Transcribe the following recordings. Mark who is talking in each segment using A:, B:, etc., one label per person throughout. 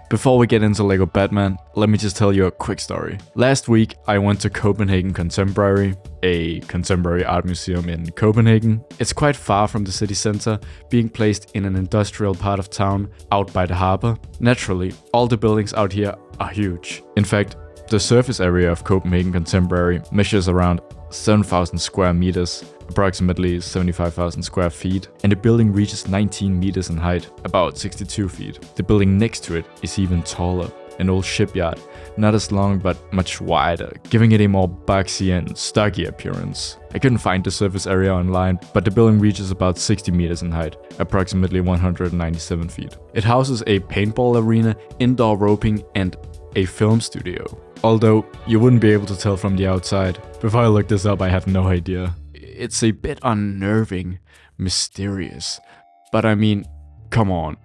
A: Before we get into LEGO Batman, let me just tell you a quick story. Last week, I went to Copenhagen Contemporary, a contemporary art museum in Copenhagen. It's quite far from the city center, being placed in an industrial part of town out by the harbor. Naturally, all the buildings out here are huge. In fact, the surface area of Copenhagen Contemporary measures around 7,000 square meters, approximately 75,000 square feet, and the building reaches 19 meters in height, about 62 feet. The building next to it is even taller, an old shipyard, not as long but much wider, giving it a more boxy and stocky appearance. I couldn't find the surface area online, but the building reaches about 60 meters in height, approximately 197 feet. It houses a paintball arena, indoor roping, and a film studio. Although you wouldn't be able to tell from the outside. Before I looked this up, I have no idea. It's a bit unnerving, mysterious, but I mean, come on,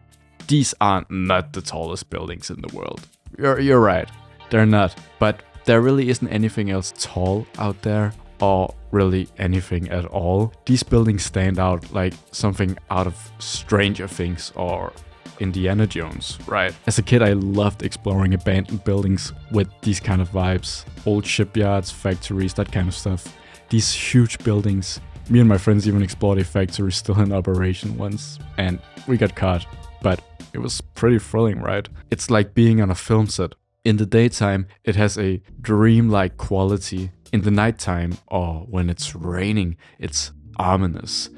A: these aren't not the tallest buildings in the world. You're right, they're not, but there really isn't anything else tall out there, or really anything at all. These buildings stand out like something out of Stranger Things or Indiana Jones, right? As a kid, I loved exploring abandoned buildings with these kind of vibes. Old shipyards, factories, that kind of stuff. These huge buildings. Me and my friends even explored a factory still in operation once, and we got caught. But it was pretty thrilling, right? It's like being on a film set. In the daytime, it has a dreamlike quality. In the nighttime, or when it's raining, it's ominous.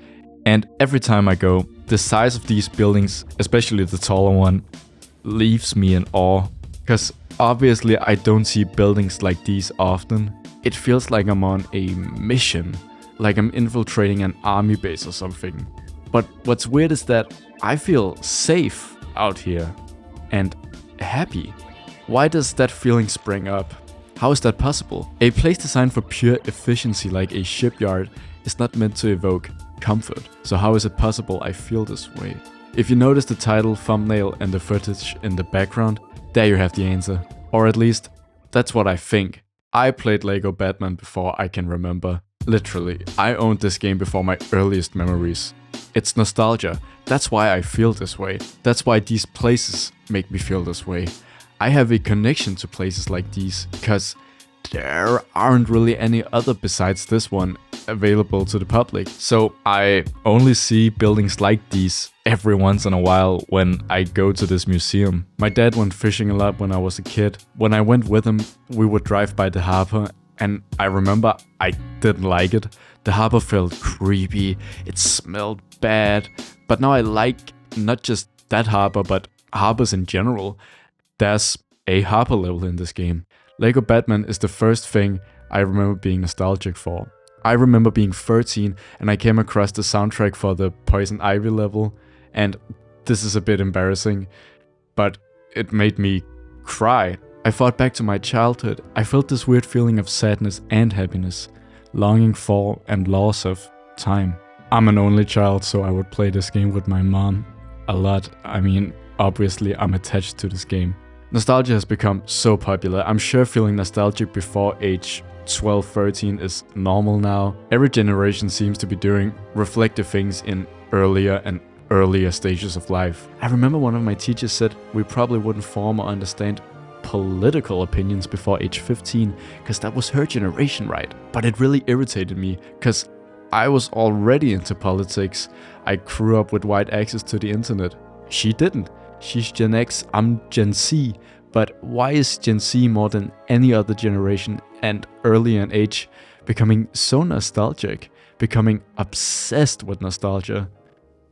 A: And every time I go, the size of these buildings, especially the taller one, leaves me in awe. Because obviously I don't see buildings like these often. It feels like I'm on a mission, like I'm infiltrating an army base or something. But what's weird is that I feel safe out here and happy. Why does that feeling spring up? How is that possible? A place designed for pure efficiency like a shipyard is not meant to evoke comfort. So how is it possible I feel this way? If you notice the title, thumbnail, and the footage in the background, there you have the answer. Or at least, that's what I think. I played LEGO Batman before I can remember. Literally, I owned this game before my earliest memories. It's nostalgia. That's why I feel this way. That's why these places make me feel this way. I have a connection to places like these, because there aren't really any other besides this one available to the public. So I only see buildings like these every once in a while when I go to this museum. My dad went fishing a lot when I was a kid. When I went with him, we would drive by the harbor, and I remember I didn't like it. The harbor felt creepy, it smelled bad, but now I like not just that harbor, but harbors in general. There's a harbor level in this game. LEGO Batman is the first thing I remember being nostalgic for. I remember being 13 and I came across the soundtrack for the Poison Ivy level, and this is a bit embarrassing, but it made me cry. I thought back to my childhood. I felt this weird feeling of sadness and happiness, longing for and loss of time. I'm an only child, so I would play this game with my mom a lot. I mean, obviously I'm attached to this game. Nostalgia has become so popular. I'm sure feeling nostalgic before age 12, 13 is normal now. Every generation seems to be doing reflective things in earlier and earlier stages of life. I remember one of my teachers said we probably wouldn't form or understand political opinions before age 15, because that was her generation, right? But it really irritated me, because I was already into politics. I grew up with wide access to the internet. She didn't. She's Gen X, I'm Gen Z. But why is Gen Z more than any other generation and earlier in age becoming so nostalgic, becoming obsessed with nostalgia?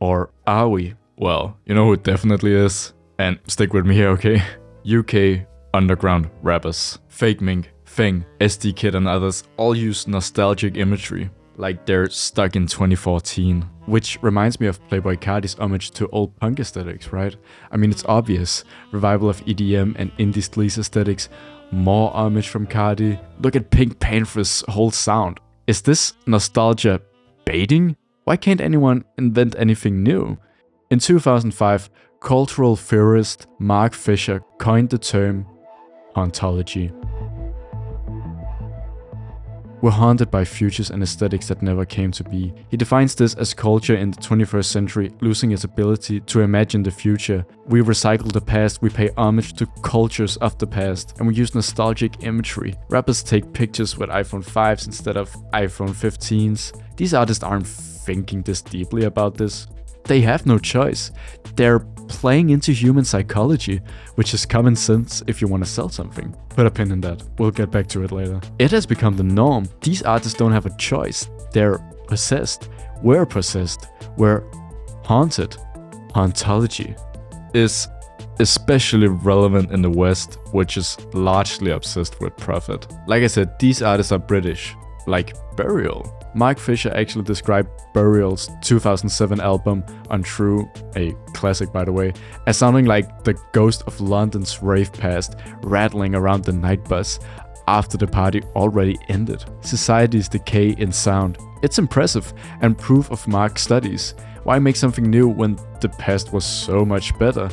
A: Or are we? Well, you know who it definitely is. And stick with me here, okay? UK underground rappers. Fake Mink, Feng, SD Kid and others all use nostalgic imagery, like they're stuck in 2014. Which reminds me of Playboi Carti's homage to old punk aesthetics, right? I mean, it's obvious. Revival of EDM and indie sleaze aesthetics, more homage from Carti. Look at Pink Panther's whole sound. Is this nostalgia baiting? Why can't anyone invent anything new? In 2005, cultural theorist Mark Fisher coined the term Hauntology. We're haunted by futures and aesthetics that never came to be. He defines this as culture in the 21st century losing its ability to imagine the future. We recycle the past, we pay homage to cultures of the past, and we use nostalgic imagery. Rappers take pictures with iPhone 5s instead of iPhone 15s. These artists aren't thinking this deeply about this. They have no choice. They're playing into human psychology, which is common sense if you want to sell something. Put a pin in that. We'll get back to it later. It has become the norm. These artists don't have a choice. They're possessed. We're possessed. We're haunted. Hauntology is especially relevant in the West, which is largely obsessed with profit. Like I said, these artists are British, like Burial. Mark Fisher actually described Burial's 2007 album Untrue, a classic by the way, as sounding like the ghost of London's rave past rattling around the night bus after the party already ended. Society's decay in sound. It's impressive and proof of Mark's studies. Why make something new when the past was so much better?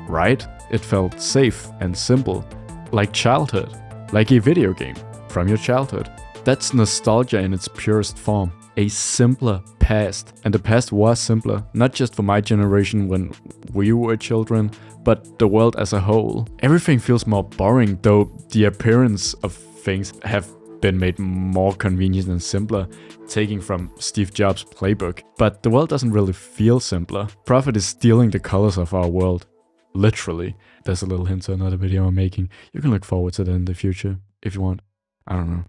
A: Right? It felt safe and simple, like childhood, like a video game from your childhood. That's nostalgia in its purest form. A simpler past. And the past was simpler, not just for my generation when we were children, but the world as a whole. Everything feels more boring, though the appearance of things have been made more convenient and simpler, taking from Steve Jobs' playbook. But the world doesn't really feel simpler. Profit is stealing the colors of our world. Literally. There's a little hint to another video I'm making. You can look forward to that in the future, if you want. I don't know.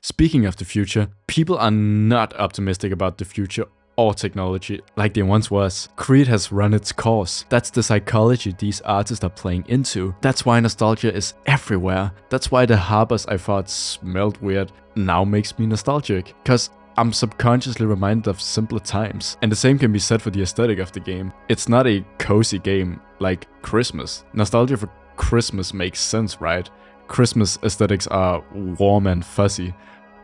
A: Speaking of the future, people are not optimistic about the future or technology like they once was. Greed has run its course. That's the psychology these artists are playing into. That's why nostalgia is everywhere. That's why the harbors I thought smelled weird now makes me nostalgic. Cause I'm subconsciously reminded of simpler times. And the same can be said for the aesthetic of the game. It's not a cozy game like Christmas. Nostalgia for Christmas makes sense, right? Christmas aesthetics are warm and fuzzy,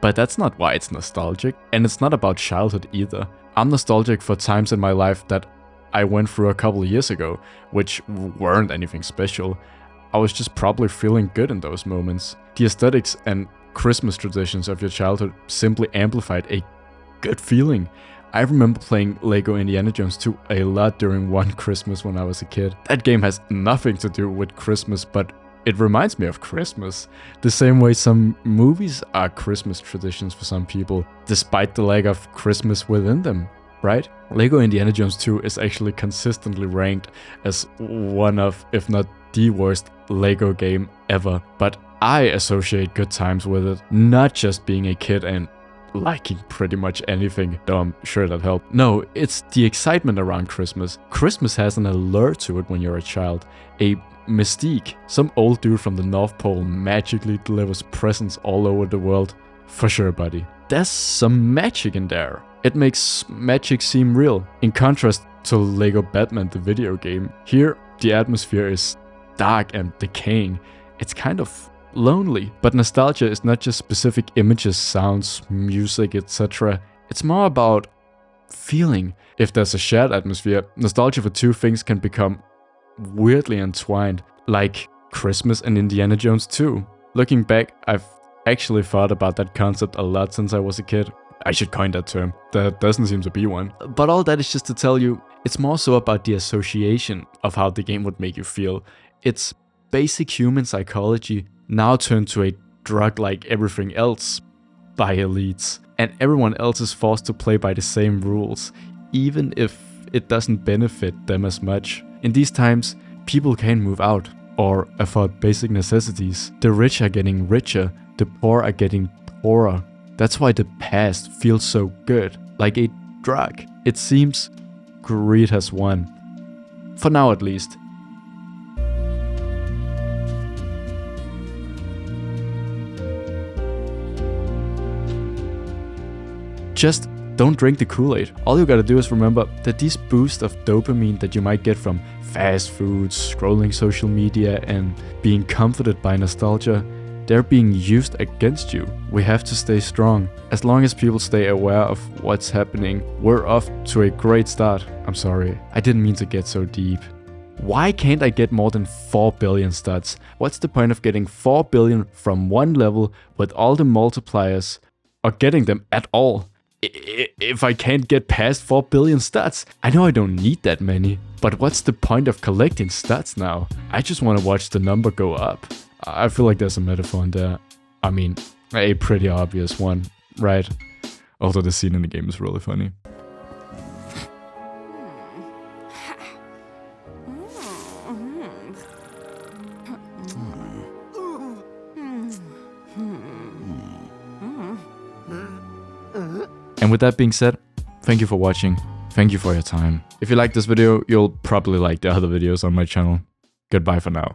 A: but that's not why it's nostalgic, and it's not about childhood either. I'm nostalgic for times in my life that I went through a couple of years ago, which weren't anything special. I was just probably feeling good in those moments. The aesthetics and Christmas traditions of your childhood simply amplified a good feeling. I remember playing Lego Indiana Jones 2 a lot during one Christmas when I was a kid. That game has nothing to do with Christmas, but it reminds me of Christmas, the same way some movies are Christmas traditions for some people, despite the lack of Christmas within them, right? Lego Indiana Jones 2 is actually consistently ranked as one of, if not the worst Lego game ever, but I associate good times with it, not just being a kid and liking pretty much anything, though I'm sure that helped. No, it's the excitement around Christmas. Christmas has an allure to it when you're a child, a mystique. Some old dude from the North Pole magically delivers presents all over the world. For sure, buddy. There's some magic in there. It makes magic seem real. In contrast to Lego Batman, the video game, here the atmosphere is dark and decaying. It's kind of lonely. But nostalgia is not just specific images, sounds, music, etc. It's more about feeling. If there's a shared atmosphere, nostalgia for two things can become weirdly entwined, like Christmas and Indiana Jones 2. Looking back, I've actually thought about that concept a lot since I was a kid. I should coin that term. There doesn't seem to be one. But all that is just to tell you, it's more so about the association of how the game would make you feel. It's basic human psychology now turned to a drug like everything else by elites. And everyone else is forced to play by the same rules, even if it doesn't benefit them as much. In these times, people can't move out or afford basic necessities. The rich are getting richer, the poor are getting poorer. That's why the past feels so good, like a drug. It seems greed has won. For now at least. Just don't drink the Kool-Aid. All you gotta do is remember that these boosts of dopamine that you might get from fast food, scrolling social media, and being comforted by nostalgia, they're being used against you. We have to stay strong. As long as people stay aware of what's happening, we're off to a great start. I'm sorry, I didn't mean to get so deep. Why can't I get more than 4 billion studs? What's the point of getting 4 billion from one level with all the multipliers, or getting them at all, if I can't get past 4 billion studs? I know I don't need that many, but what's the point of collecting studs now? I just want to watch the number go up. I feel like there's a metaphor in there. I mean, a pretty obvious one, right? Although the scene in the game is really funny. And with that being said, thank you for watching. Thank you for your time. If you like this video, you'll probably like the other videos on my channel. Goodbye for now.